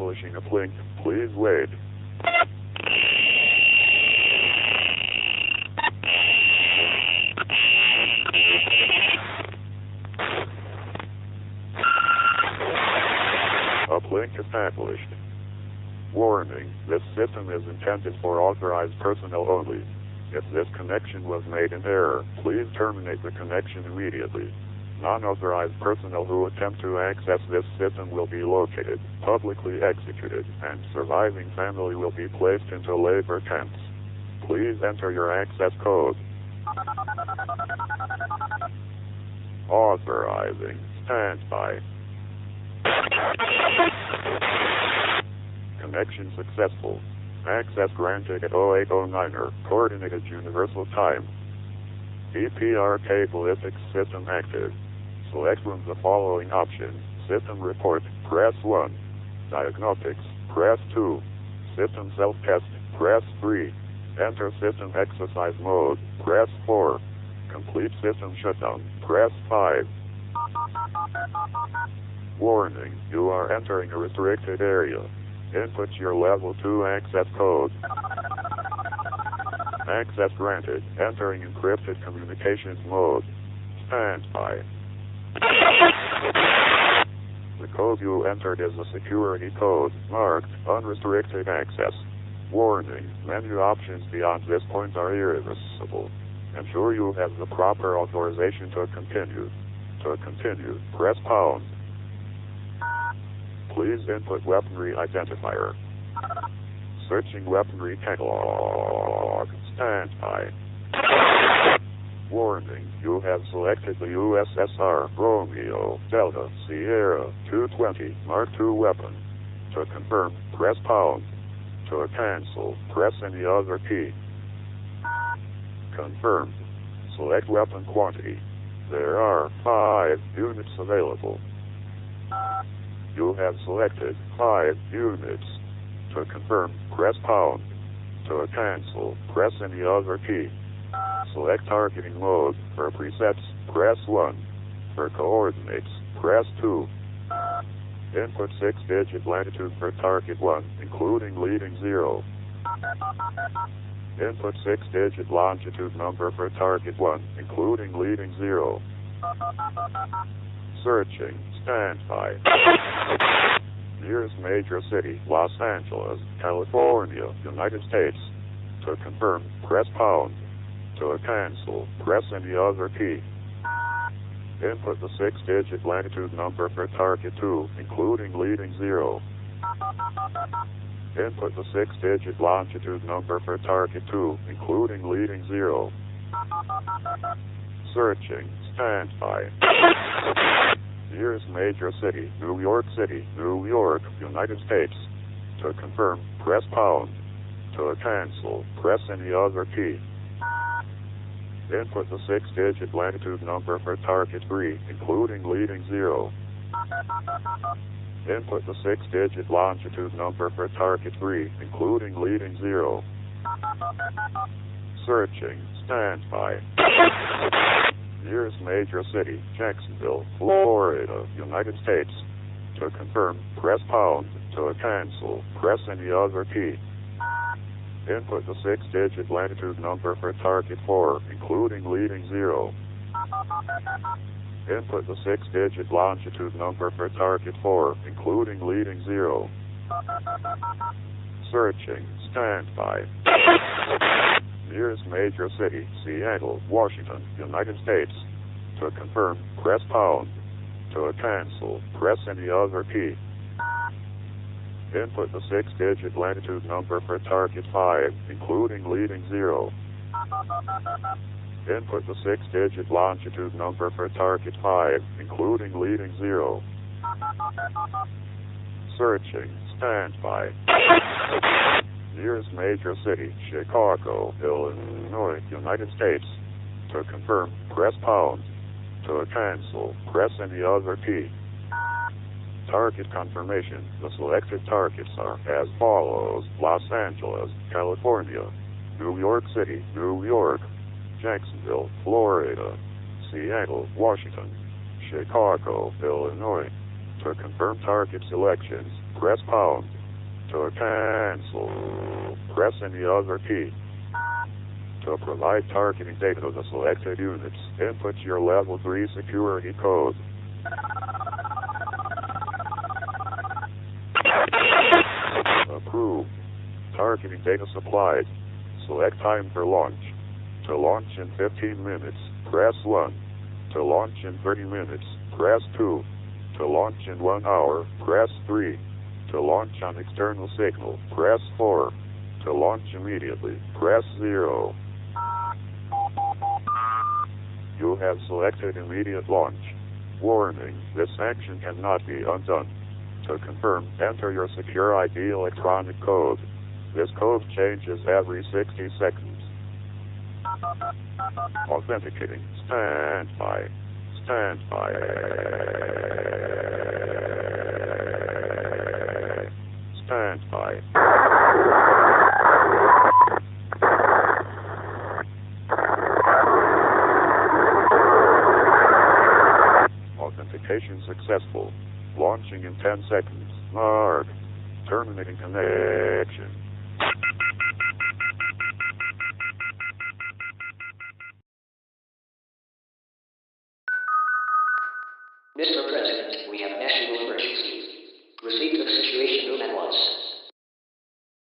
establishing a link. Please wait. Uplink established. Warning, this system is intended for authorized personnel only. If this connection was made in error, please terminate the connection immediately. Non-authorized personnel who attempt to access this system will be located, publicly executed, and surviving family will be placed into labor camps. Please enter your access code. Authorizing. Standby. Connection successful. Access granted at 0809er, Coordinated Universal Time. EPR cable ethics system active. Select from the following options. System report, press 1. Diagnostics, press 2. System self-test, press 3. Enter system exercise mode, press 4. Complete system shutdown, press 5. Warning, you are entering a restricted area. Input your level 2 access code. Access granted. Entering encrypted communications mode. Standby. The code you entered is a security code marked unrestricted access. Warning, menu options beyond this point are irreversible. Ensure you have the proper authorization to continue. To continue, press pound. Please input weaponry identifier. Searching weaponry catalog. Standby. Warning, you have selected the USSR Romeo Delta Sierra 220 Mark II weapon. To confirm, press pound. To cancel, press any other key. Confirmed. Select weapon quantity. There are 5 units available. You have selected 5 units. To confirm, press pound. To cancel, press any other key. Select targeting mode. For presets, press 1. For coordinates, press 2. Input 6-digit latitude for target 1, including leading 0. Input 6-digit longitude number for target 1, including leading 0. Searching. Standby. Nearest major city, Los Angeles, California, United States. To confirm, press pound. To cancel, press any other key. Input the 6-digit latitude number for target 2, including leading 0. Input the 6-digit longitude number for target 2, including leading 0. Searching. Standby. Nearest major city, New York City, New York, United States. To confirm, press pound. To cancel, press any other key. Input the 6-digit latitude number for target 3, including leading 0. Input the 6-digit longitude number for target 3, including leading 0. Searching. Standby. Nearest major city, Jacksonville, Florida, United States. To confirm, press pound. To cancel, press any other key. Input the 6-digit latitude number for target 4, including leading 0. Input the 6-digit longitude number for target 4, including leading 0. Searching. Standby. Nearest major city, Seattle, Washington, United States. To confirm, press pound. To cancel, press any other key. Input the 6-digit latitude number for target 5, including leading 0. Input the 6-digit longitude number for target 5, including leading 0. Searching. Standby. Nearest major city, Chicago, Illinois, United States. To confirm, press pound. To cancel, press any other key. Target confirmation. The selected targets are as follows: Los Angeles, California, New York City, New York, Jacksonville, Florida, Seattle, Washington, Chicago, Illinois. To confirm target selections, press pound. To cancel, press any other key. To provide targeting data to the selected units, input your Level 3 security code. Approved. Targeting data supplied. Select time for launch. To launch in 15 minutes, press 1. To launch in 30 minutes, press 2. To launch in 1 hour, press 3. To launch on external signal, press 4. To launch immediately, press 0. You have selected immediate launch. Warning, this action cannot be undone. To confirm, enter your secure ID electronic code. This code changes every 60 seconds. Authenticating. Stand by. Stand by. Stand by. Authentication successful. Launching in 10 seconds. Mark. Terminating connection. Mr. President, we have a national emergency. Proceed to the Situation Room at once.